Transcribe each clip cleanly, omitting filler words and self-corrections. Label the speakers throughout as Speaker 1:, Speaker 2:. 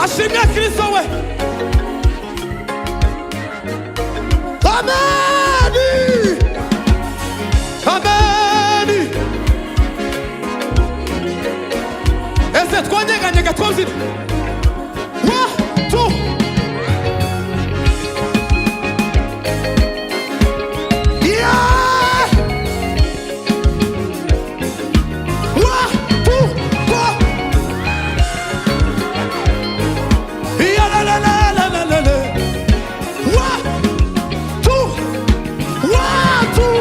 Speaker 1: Ashimwe Kristo we. Amen. Amen. Ese twanyeganyega twazira. One, two. Yeah. One, two, go. Yeah, la la la la la la la. One, two. One, two.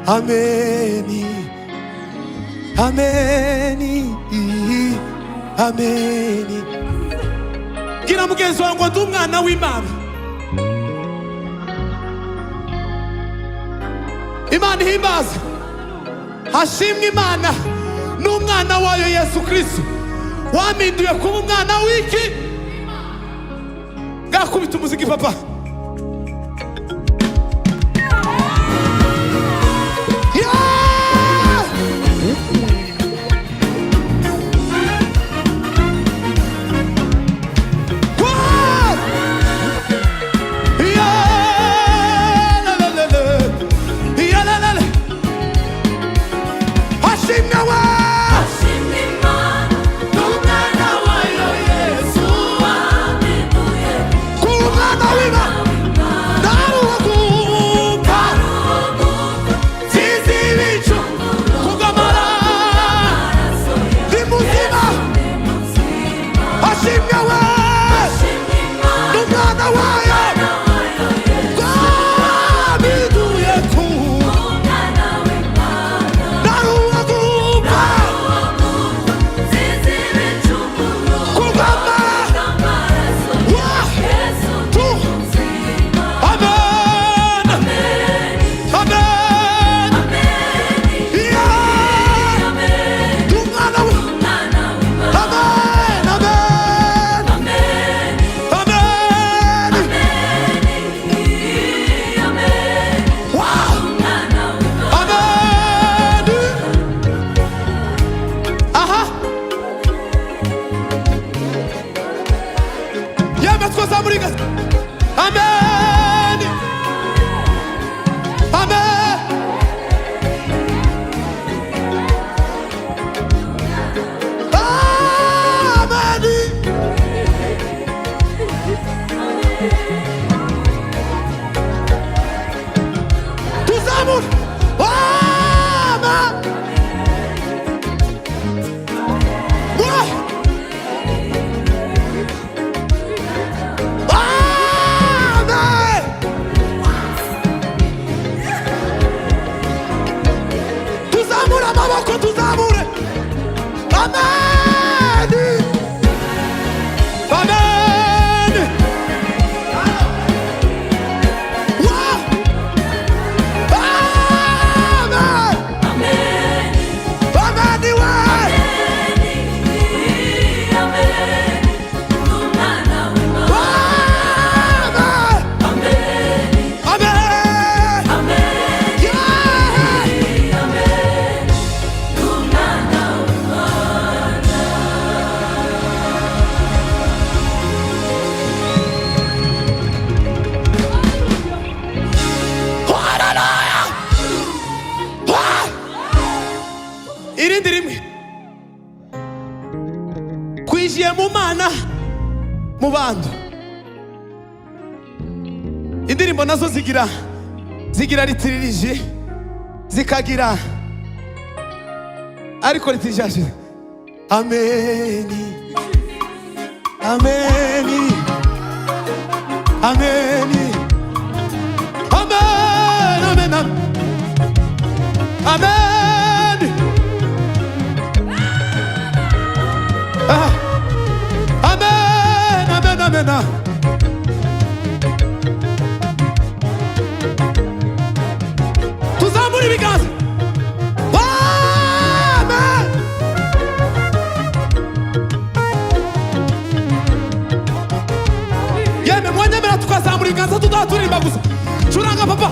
Speaker 1: Ameni, ameni, ameni. Kila mugenzi wangu ndi umwana w'Imana. Imana ihimbaza. Hashimwe Imana n'umwana wayo Yesu Kristo. Waminduye kuba umwana w'iki? Ngakubita umuziki papa. washimwe we n'umwana wayo twabiduye ku naruwa gupfa kugama tu amen amen yeah n'umwana we amen amen wow amen aha yemwe twazamuriga amen amen amen tuzamure amen Wah! Amen! Tuzamure amaboko tuzamure amen amen Wah! amen amen we irindi rimwe twijiye mu mana mu bantu indirimbo nazo zigira ritiririje zikagira ariko ritirishaje ameni ameni ameni amen amen amen amen amen amen tuzamure ibiganza amen yemwe mwanyemera tukazamura ibiganza tudaha turirimba gusa curanga papa